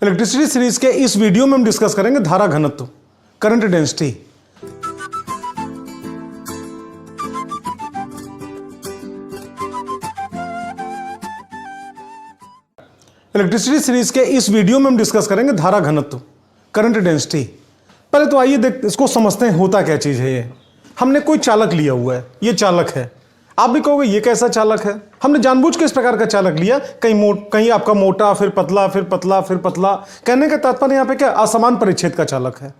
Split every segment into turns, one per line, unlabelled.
Electricity series के इस video में हम डिस्कस करेंगे धारा घनत्व, करंट डेंसिटी। इलेक्ट्रिसिटी सीरीज के इस वीडियो में हम डिस्कस करेंगे धारा घनत्व, करंट डेंसिटी। पहले तो आइए देख इसको समझते हैं होता क्या चीज है। ये हमने कोई चालक लिया हुआ है, ये चालक है। आप भी कहोगे ये कैसा चालक है। हमने जानबूझ के इस प्रकार का चालक लिया, कहीं आपका मोटा, फिर पतला, फिर पतला, फिर पतला। कहने का तात्पर्य यहाँ पे क्या, असमान परिच्छेद का चालक है।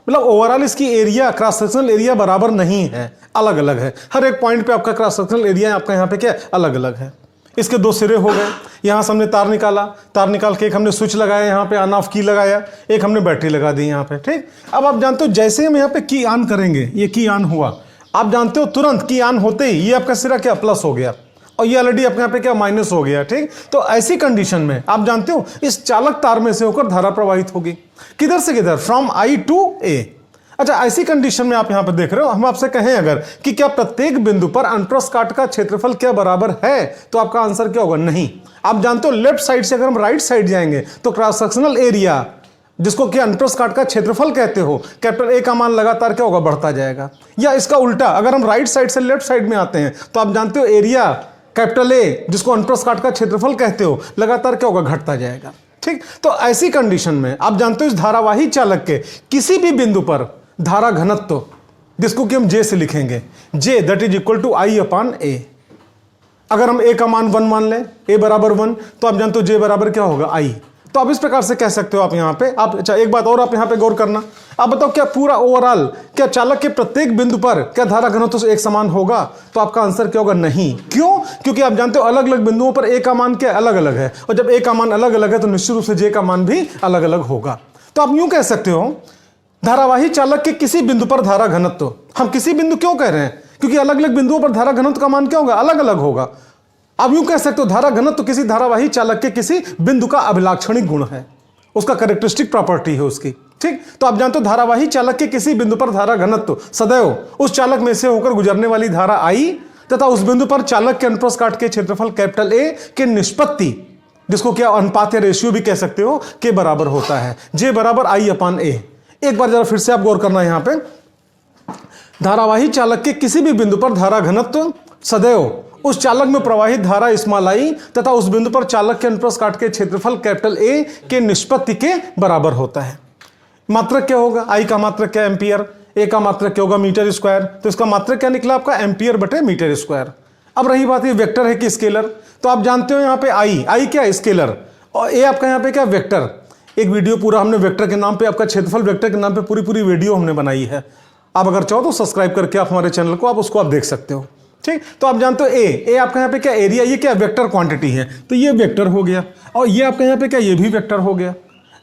मतलब ओवरऑल इसकी एरिया, क्रॉस सेक्शनल एरिया बराबर नहीं है, अलग अलग है। हर एक पॉइंट पे आपका क्रॉस सेक्शनल एरिया आपका यहाँ पे क्या अलग अलग है। इसके दो सिरे हो गए, यहाँ से हमने तार निकाला, तार निकाल के एक हमने स्विच लगाया, यहाँ पे ऑन ऑफ की लगाया, एक हमने बैटरी लगा दी यहाँ पे। ठीक, अब आप जानते हो जैसे हम यहाँ पे की ऑन करेंगे, ये की ऑन हुआ, आप जानते हो तुरंत की ऑन होते ही ये आपका सिरा क्या प्लस हो गया और ये ऑलरेडी आपके यहाँ पे क्या माइनस हो गया। ठीक, तो ऐसी कंडीशन में आप जानते हो इस चालक तार में से होकर धारा प्रवाहित होगी। किधर से किधर, फ्रॉम आई टू ए। अच्छा, ऐसी कंडीशन में आप यहाँ पे देख रहे हो, हम आपसे कहें अगर कि क्या प्रत्येक बिंदु पर अनुप्रस्थ काट का क्षेत्रफल क्या बराबर है, तो आपका आंसर क्या होगा, नहीं। आप जानते हो लेफ्ट साइड से अगर हम राइट साइड जाएंगे तो क्रॉस सेक्शनल एरिया, जिसको कि अनुप्रस्थ काट का क्षेत्रफल कहते हो, कैपिटल ए का मान लगातार क्या होगा, बढ़ता जाएगा। या इसका उल्टा, अगर हम राइट साइड से लेफ्ट साइड में आते हैं तो आप जानते हो एरिया कैपिटल ए, जिसको अनुप्रस्थ काट का क्षेत्रफल कहते हो, लगातार क्या होगा, घटता जाएगा। ठीक, तो ऐसी कंडीशन में आप जानते हो इस धारावाही चालक के किसी भी बिंदु पर धारा घनत्व, जिसको कि हम जे से लिखेंगे, J that is equal to I upon A. अगर हम ए का मान 1 मान लें, ए बराबर 1, तो आप जानते हो जे बराबर क्या होगा, आई। तो आप इस प्रकार से कह सकते हो आप यहाँ पे। आप अच्छा, एक बात और आप यहाँ पे गौर करना, आप बताओ क्या पूरा ओवरऑल क्या चालक के प्रत्येक बिंदु पर क्या धारा घनत्व से एक समान होगा, तो आपका आंसर क्या होगा, नहीं। क्यों? क्योंकि आप जानते हो अलग अलग बिंदुओं पर ए का मान क्या अलग अलग है, और जब ए का मान अलग अलग है तो निश्चित रूप से जे का मान भी अलग अलग होगा। तो आप यूं कह सकते हो धारावाही चालक के किसी बिंदु पर धारा घनत्व, हम किसी बिंदु क्यों कह रहे हैं, क्योंकि अलग अलग बिंदुओं पर धारा घनत्व का मान क्या होगा, अलग अलग होगा। आप यूं कह सकते हो धारा घनत्व किसी धारावाही चालक के किसी बिंदु का अभिलाक्षणिक गुण है, उसका कैरेक्टरिस्टिक प्रॉपर्टी है उसकी। ठीक, तो आप जानते हो धारावाही चालक के किसी बिंदु पर धारा घनत्व सदैव उस चालक में से होकर गुजरने वाली धारा आई तथा उस बिंदु पर चालक के अनुप्रस्थ काट के क्षेत्रफल कैपिटल ए के निष्पत्ति, जिसको क्या अनुपात या रेशियो भी कह सकते हो, के बराबर होता है, जे बराबर आई अपॉन ए। एक बार जरा फिर से आप गौर करना यहां पे, धारावाही चालक के किसी भी बिंदु पर धारा घनत्व सदैव उस चालक में प्रवाहित धारा स्मॉल आई तथा उस बिंदु पर चालक के अनुप्रस्थ काट के क्षेत्रफल कैपिटल ए के निष्पत्ति के बराबर होता है। मात्रक क्या होगा, आई का मात्रक क्या, एम्पियर, ए का मात्रक क्या होगा, मीटर स्क्वायर, तो इसका मात्रक क्या निकला आपका, एम्पियर बटे मीटर स्क्वायर। अब रही बात ये वेक्टर है कि स्केलर, तो आप जानते हो यहाँ पे आई क्या स्केलर और ए आपका यहाँ पे क्या वेक्टर। एक वीडियो पूरा हमने वेक्टर के नाम पे, आपका क्षेत्रफल वेक्टर के नाम पे पूरी वीडियो हमने बनाई है। आप अगर चाहो तो सब्सक्राइब करके आप हमारे चैनल को उसको आप देख सकते हो। ठीक, तो आप जानते हो ए आपका यहाँ पे क्या एरिया, ये क्या वेक्टर क्वांटिटी है, तो ये वेक्टर हो गया, और ये आपका यहाँ पे क्या, ये भी वेक्टर हो गया।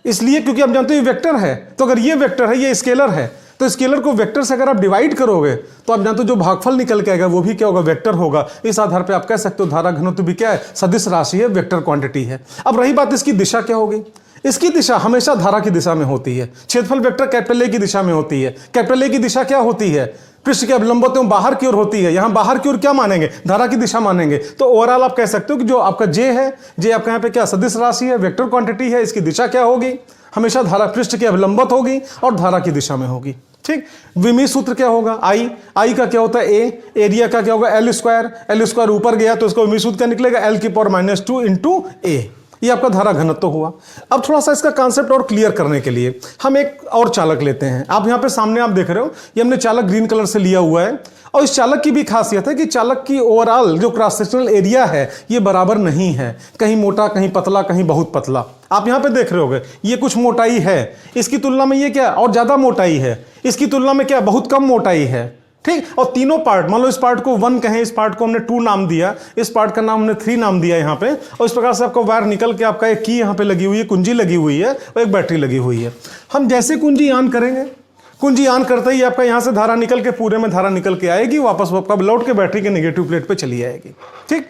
इसलिए क्योंकि आप जानते हो ये वेक्टर है, तो अगर ये वेक्टर है, ये स्केलर है, तो स्केलर को वेक्टर से अगर आप डिवाइड करोगे तो आप जानते हो जो भागफल निकल के आएगा वो भी क्या होगा, वेक्टर होगा। इस आधार पे आप कह सकते हो धारा घनत्व भी क्या है, सदिश राशि है, वेक्टर क्वांटिटी है। अब रही बात इसकी दिशा क्या होगी, इसकी दिशा हमेशा धारा की दिशा में होती है। क्षेत्रफल वेक्टर कैपिटल ए की दिशा में होती है। कैपिटल ए की दिशा क्या होती है, पृष्ठ के अभिलंबों तो बाहर की ओर होती है। यहां बाहर की ओर क्या मानेंगे, धारा की दिशा मानेंगे। तो ओवरऑल आप कह सकते हो कि जो आपका जे है, जे आपका यहाँ पे क्या सदिश राशि है, वेक्टर क्वांटिटी है, इसकी दिशा क्या होगी, हमेशा धारा पृष्ठ के अभिलंबत होगी और धारा की दिशा में होगी। ठीक, विमीय सूत्र क्या होगा, आई का क्या होता है ए, एरिया का क्या होगा एल स्क्वायर ऊपर गया तो इसका विमीय सूत्र क्या निकलेगा, एल की पावर -2 इंटू ए। ये आपका धारा घनत्व हुआ। अब थोड़ा सा इसका कॉन्सेप्ट और क्लियर करने के लिए हम एक और चालक लेते हैं। आप यहाँ पे सामने आप देख रहे हो, ये हमने चालक ग्रीन कलर से लिया हुआ है, और इस चालक की भी खासियत है कि चालक की ओवरऑल जो क्रॉस सेक्शनल एरिया है ये बराबर नहीं है, कहीं मोटा, कहीं पतला, कहीं बहुत पतला। आप यहाँ पे देख रहे होगे ये कुछ मोटाई है, इसकी तुलना में ये क्या और ज्यादा मोटाई है, इसकी तुलना में क्या बहुत कम मोटाई है। ठीक, और तीनों पार्ट, मान लो इस पार्ट को 1 कहें, इस पार्ट को हमने 2 नाम दिया, इस पार्ट का नाम हमने 3 नाम दिया यहाँ पे, और इस प्रकार से आपका वायर निकल के आपका एक की यहाँ पे लगी हुई है, कुंजी लगी हुई है और एक बैटरी लगी हुई है। हम जैसे कुंजी ऑन करेंगे, कुंजी ऑन करते ही आपका यहाँ से धारा निकल के पूरे में धारा निकल के आएगी, वापस आपका लौट के बैटरी के नेगेटिव प्लेट पे चली आएगी। ठीक,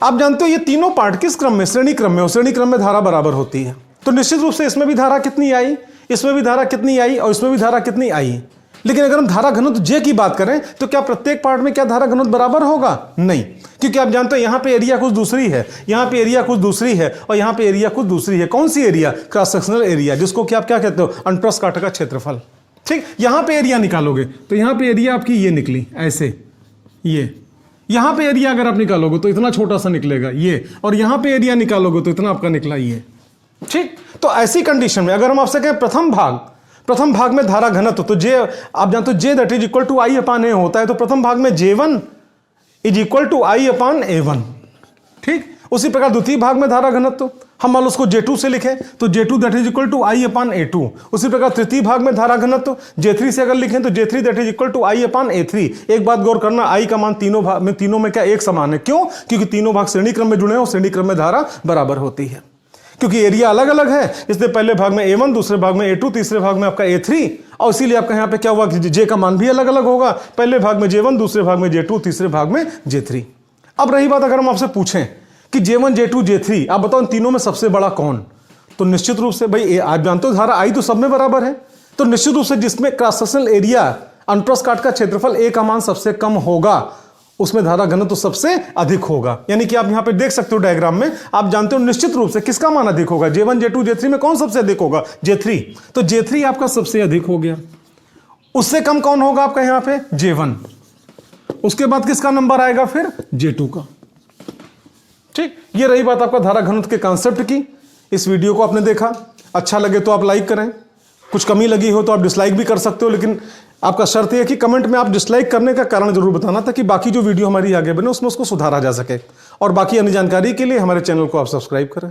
आप जानते हो ये तीनों पार्ट किस क्रम में, श्रेणी क्रम में, और श्रेणी क्रम में धारा बराबर होती है। तो निश्चित रूप से इसमें भी धारा कितनी आई, इसमें भी धारा कितनी आई और इसमें भी धारा कितनी आई, लेकिन अगर हम धारा घनत्व जे की बात करें तो क्या प्रत्येक पार्ट में क्या धारा घनत्व बराबर होगा? नहीं, क्योंकि आप जानते हो यहां पे एरिया कुछ दूसरी है, यहां पे एरिया कुछ दूसरी है और यहां पे एरिया कुछ दूसरी है। कौन सी एरिया? क्रॉस सेक्शनल एरिया, जिसको कि आप क्या कहते हो? अनुप्रस्थ काट का क्षेत्रफल। ठीक, यहां पे एरिया निकालोगे तो यहां पे एरिया आपकी ये निकली ऐसे, ये यहां पे एरिया अगर आप निकालोगे तो इतना छोटा सा निकलेगा ये, और यहां पे एरिया निकालोगे तो इतना आपका निकला ये। ठीक, तो ऐसी कंडीशन में अगर हम आपसे कहें प्रथम भाग में धारा घनत्व, तो जे आप जानते हो J that is equal to I upon A होता है, तो प्रथम भाग में J1 is equal to I upon A1। ठीक, उसी प्रकार द्वितीय भाग में धारा घनत्व हम मान लो उसको J2 से लिखें तो J2 that is equal to I upon A2। उसी प्रकार तृतीय भाग में धारा घनत्व J3 से अगर लिखें तो J3 that is equal to I upon A3। एक बात गौर करना, आई का मान तीनों में क्या एक समान है? क्यों? क्योंकि तीनों भाग श्रेणी क्रम में जुड़े हैं और श्रेणी क्रम में धारा बराबर होती है। क्योंकि एरिया अलग अलग है, इसलिए पहले भाग में A1, दूसरे भाग में A2, तीसरे भाग में आपका A3, और इसीलिए आपका यहाँ पे क्या हुआ कि J का मान भी अलग अलग होगा। पहले भाग में J1, दूसरे भाग में J2, तीसरे भाग में J3। अब रही बात अगर हम आपसे पूछें कि J1, J2, J3 आप बताओ इन तीनों में सबसे बड़ा कौन? तो निश्चित रूप से भाई आप जानते हो धारा आई तो सब में बराबर है, तो निश्चित रूप से जिसमें क्रॉस सेक्शनल एरिया अनुप्रस्थ काट का क्षेत्रफल A का मान सबसे कम होगा उसमें धारा घनत्व तो सबसे अधिक होगा। यानी कि आप यहां पे देख सकते हो डायग्राम में, आप जानते हो निश्चित रूप से किसका मान अधिक होगा? J1, J2, J3 में कौन सबसे अधिक होगा? J3। तो J3 आपका सबसे अधिक हो गया। उससे कम कौन होगा आपका यहां पे? J1। उसके बाद किसका नंबर आएगा फिर? J2 का। ठीक, ये रही बात आपका धारा घनत्व के कॉन्सेप्ट की। इस वीडियो को आपने देखा, अच्छा लगे तो आप लाइक करें, कुछ कमी लगी हो तो आप डिसलाइक भी कर सकते हो, लेकिन आपका शर्त यह है कि कमेंट में आप डिसलाइक करने का कारण जरूर बताना, ताकि बाकी जो वीडियो हमारी आगे बने उसमें उसको सुधारा जा सके। और बाकी अन्य जानकारी के लिए हमारे चैनल को आप सब्सक्राइब करें।